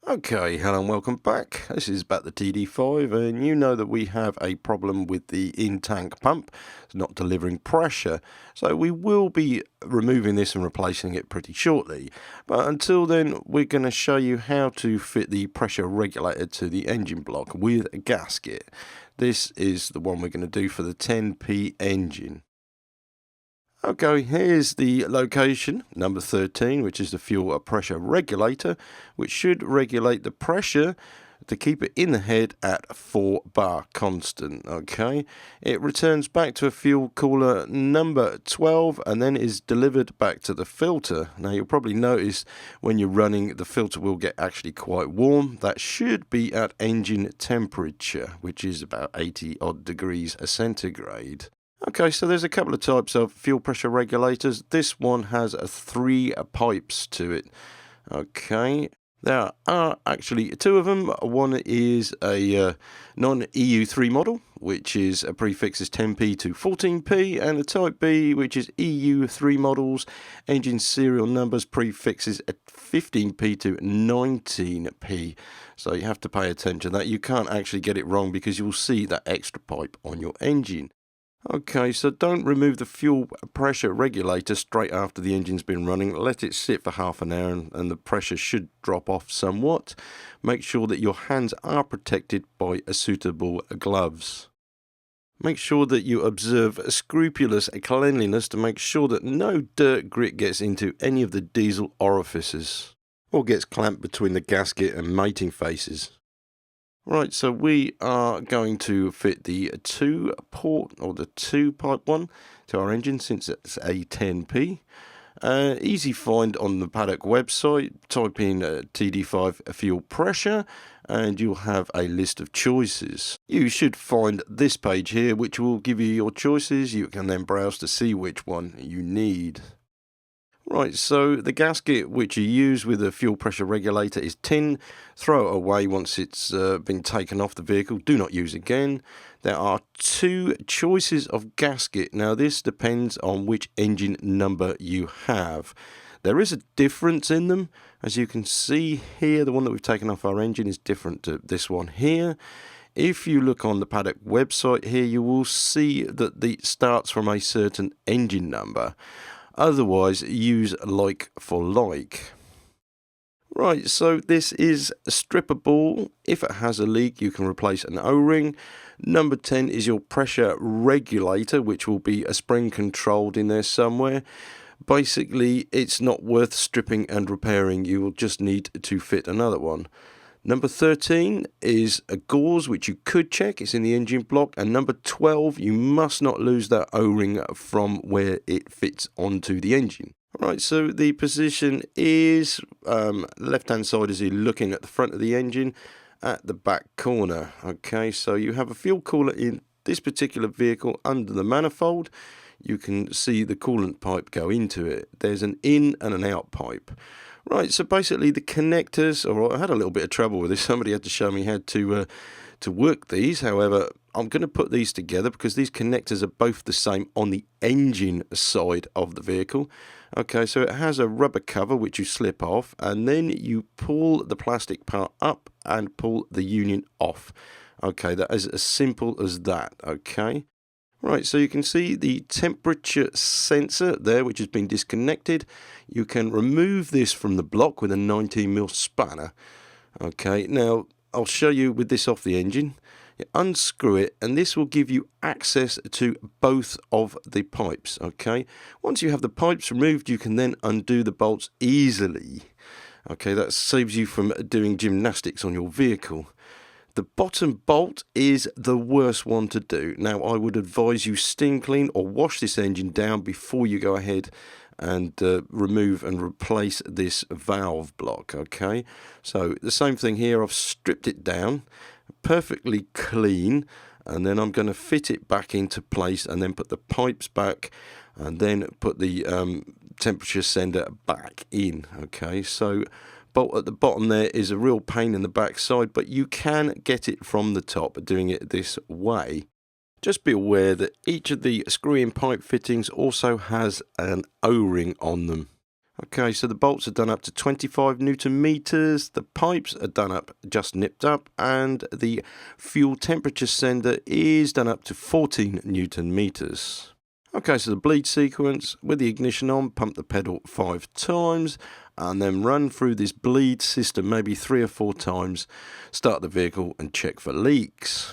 Okay, hello and welcome back. This is about the TD5, and you know that we have a problem with the in-tank pump. It's not delivering pressure, so we will be removing this and replacing it pretty shortly. But until then, we're going to show you how to fit the pressure regulator to the engine block with a gasket. This is the one we're going to do for the 10P engine. Okay, here's the location, number 13, which is the fuel pressure regulator, which should regulate the pressure to keep it in the head at 4 bar constant. Okay, it returns back to a fuel cooler number 12 and then is delivered back to the filter. Now you'll probably notice when you're running, the filter will get actually quite warm. That should be at engine temperature, which is about 80 odd degrees centigrade. Okay, so there's a couple of types of fuel pressure regulators. This one has 3 pipes to it. Okay, there are actually 2 of them. One is a non-EU3 model, which is a prefix is 10P to 14P, and a Type B, which is EU3 models, engine serial numbers prefixes at 15P to 19P. So you have to pay attention to that. You can't actually get it wrong because you'll see that extra pipe on your engine. Okay, so don't remove the fuel pressure regulator straight after the engine's been running. Let it sit for half an hour and the pressure should drop off somewhat. Make sure that your hands are protected by suitable gloves. Make sure that you observe scrupulous cleanliness to make sure that no dirt grit gets into any of the diesel orifices or gets clamped between the gasket and mating faces. Right, so we are going to fit the 2-port or the 2-pipe one to our engine since it's a 10P. Easy find on the Paddock website. Type in TD5 fuel pressure and you'll have a list of choices. You should find this page here which will give you your choices. You can then browse to see which one you need. Right, so the gasket which you use with the fuel pressure regulator is tin. Throw it away once it's been taken off the vehicle. Do not use again. There are 2 choices of gasket. Now this depends on which engine number you have. There is a difference in them. As you can see here, the one that we've taken off our engine is different to this one here. If you look on the Paddock website here, you will see that it starts from a certain engine number. Otherwise, use like for like. Right, so this is strippable. If it has a leak, you can replace an O-ring. Number 10 is your pressure regulator, which will be a spring controlled in there somewhere. Basically, it's not worth stripping and repairing. You will just need to fit another one. Number 13 is a gauze, which you could check. It's in the engine block. And number 12, you must not lose that O-ring from where it fits onto the engine. Right, so the position is left-hand side as you're looking at the front of the engine at the back corner. Okay, so you have a fuel cooler in this particular vehicle under the manifold. You can see the coolant pipe go into it. There's an in and an out pipe. Right, so basically the connectors, I had a little bit of trouble with this. Somebody had to show me how to work these. However, I'm going to put these together because these connectors are both the same on the engine side of the vehicle. Okay, so it has a rubber cover which you slip off and then you pull the plastic part up and pull the union off. Okay, that is as simple as that, okay. Right, so you can see the temperature sensor there, which has been disconnected. You can remove this from the block with a 19mm spanner. Okay, now I'll show you with this off the engine. You unscrew it, and this will give you access to both of the pipes. Okay, once you have the pipes removed, you can then undo the bolts easily. Okay, that saves you from doing gymnastics on your vehicle. The bottom bolt is the worst one to do. Now, I would advise you steam clean or wash this engine down before you go ahead and remove and replace this valve block, okay? So, the same thing here. I've stripped it down, perfectly clean, and then I'm going to fit it back into place and then put the pipes back and then put the temperature sender back in, okay? So, bolt at the bottom there is a real pain in the backside, but you can get it from the top doing it this way. Just be aware that each of the screw-in pipe fittings also has an O-ring on them. Okay, so the bolts are done up to 25 Newton meters, the pipes are done up, just nipped up, and the fuel temperature sender is done up to 14 Newton meters. Okay, so the bleed sequence, with the ignition on, pump the pedal 5 times, and then run through this bleed system maybe 3 or 4 times, start the vehicle and check for leaks.